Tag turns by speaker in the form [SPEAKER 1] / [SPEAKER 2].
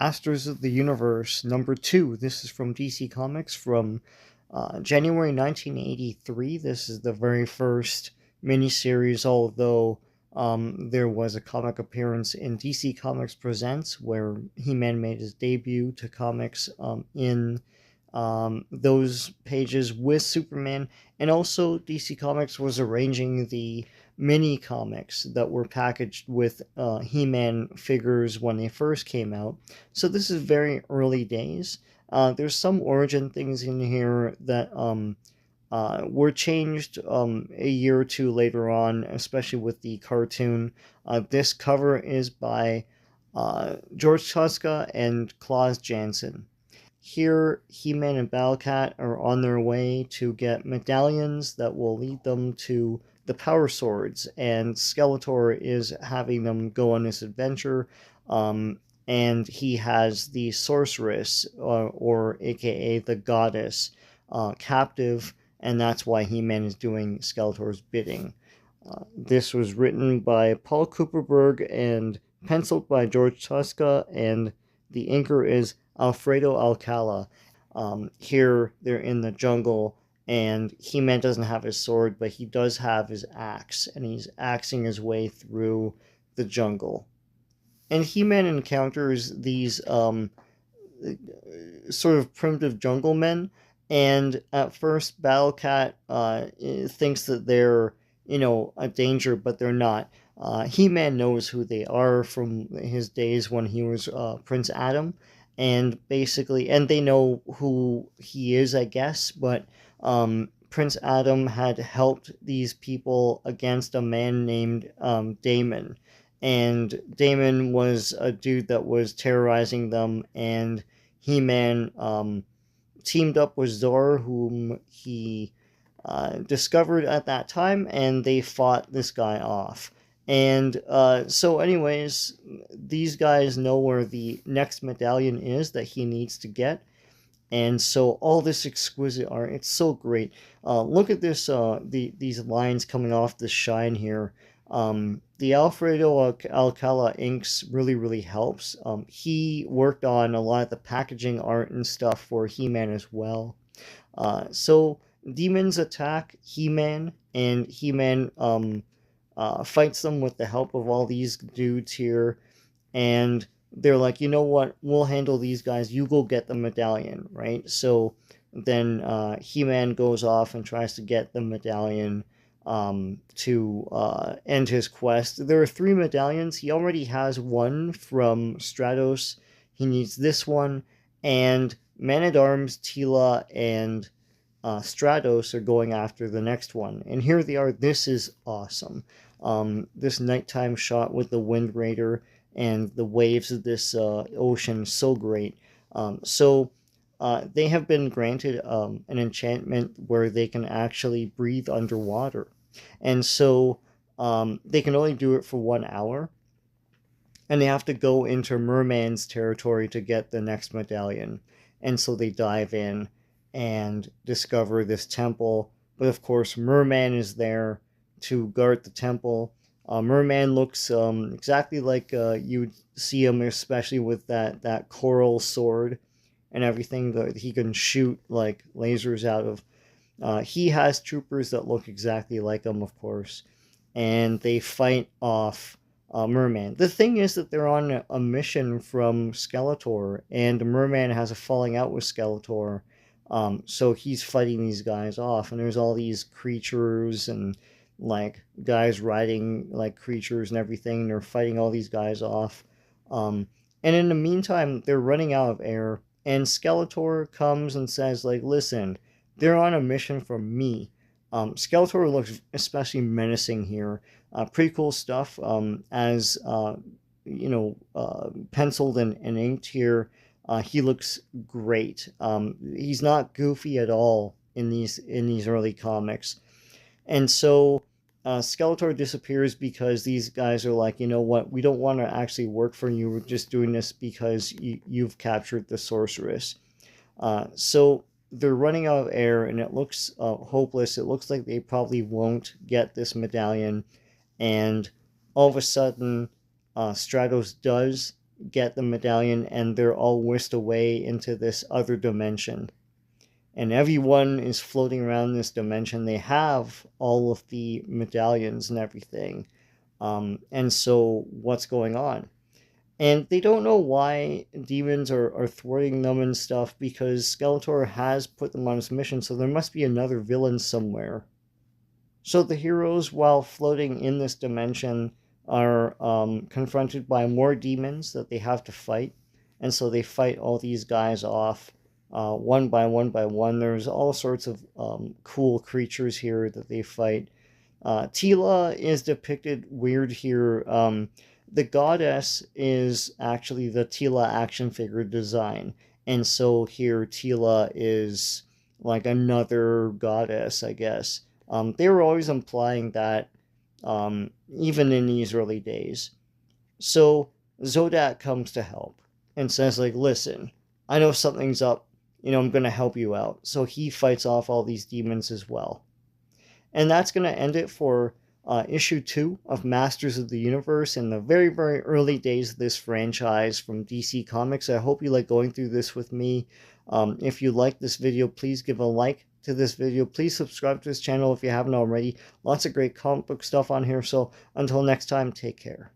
[SPEAKER 1] Masters of the Universe #2. This is from DC Comics from January 1983. This is the very first miniseries, although there was a comic appearance in DC Comics Presents where He-Man made his debut to comics in those pages with Superman, and also DC Comics was arranging the mini comics that were packaged with He-Man figures when they first came out. So this is very early days. There's some origin things in here that were changed a year or two later on, especially with the cartoon. This cover is by George Tuska and Klaus Janson. Here, He-Man and Battlecat are on their way to get medallions that will lead them to the Power Swords, and Skeletor is having them go on this adventure, and he has the Sorceress, or aka the Goddess, captive, and that's why He-Man is doing Skeletor's bidding. This was written by Paul Kupperberg and penciled by George Tuska, and the inker is Alfredo Alcala. Here they're in the jungle, and He-Man doesn't have his sword, but he does have his axe, and he's axing his way through the jungle. And He-Man encounters these sort of primitive jungle men, and at first Battlecat thinks that they're, a danger, but they're not. He-Man knows who they are from his days when he was Prince Adam, and they know who he is, I guess, but Prince Adam had helped these people against a man named Damon, and Damon was a dude that was terrorizing them, and He-Man teamed up with Zor, whom he discovered at that time, and they fought this guy off. And so anyways, these guys know where the next medallion is that he needs to get. And so all this exquisite art, it's so great. Look at this, these lines coming off the shine here. The Alfredo Alcala inks really helps. He worked on a lot of the packaging art and stuff for He-Man as well. So demons attack He-Man, and He-Man fights them with the help of all these dudes here, and they're like, you know what, we'll handle these guys, you go get the medallion, right? So then He-Man goes off and tries to get the medallion to end his quest. There are 3 medallions. He already has one from Stratos. He needs this one, and Man-at-Arms, Teela, and Stratos are going after the next one. And here they are. This is awesome. This nighttime shot with the Wind Raider and the waves of this ocean, so great. They have been granted an enchantment where they can actually breathe underwater. And so they can only do it for 1 hour. And they have to go into Merman's territory to get the next medallion. And so they dive in and discover this temple. But of course, Merman is there to guard the temple. Merman looks exactly like you'd see him, especially with that coral sword and everything that he can shoot like lasers out of. He has troopers that look exactly like him, of course, and they fight off Merman. The thing is that they're on a mission from Skeletor, and Merman has a falling out with Skeletor. So he's fighting these guys off, and there's all these creatures and like guys riding like creatures and everything. They're fighting all these guys off. And in the meantime, they're running out of air, and Skeletor comes and says, like, listen, they're on a mission from me. Skeletor looks especially menacing here. Pretty cool stuff, as penciled and inked here. He looks great. He's not goofy at all in these early comics. And so Skeletor disappears because these guys are like, you know what, we don't want to actually work for you. We're just doing this because you've captured the sorceress. So they're running out of air, and it looks hopeless. It looks like they probably won't get this medallion. And all of a sudden, Stratos does get the medallion, and they're all whisked away into this other dimension. And everyone is floating around this dimension. They have all of the medallions and everything. And so what's going on? And they don't know why demons are thwarting them and stuff, because Skeletor has put them on his mission, so there must be another villain somewhere. So the heroes, while floating in this dimension, are confronted by more demons that they have to fight. And so they fight all these guys off one by one by one. There's all sorts of cool creatures here that they fight. Teela is depicted weird here. The goddess is actually the Teela action figure design. And so here Teela is like another goddess, I guess. They were always implying that, even in these early days. So Zodak comes to help and says, like, listen, I know something's up. I'm going to help you out. So he fights off all these demons as well. And that's going to end it for issue 2 of Masters of the Universe in the very, very early days of this franchise from DC Comics. I hope you like going through this with me. If you like this video, please give a like to this video. Please subscribe to this channel if you haven't already. Lots of great comic book stuff on here. So until next time, take care.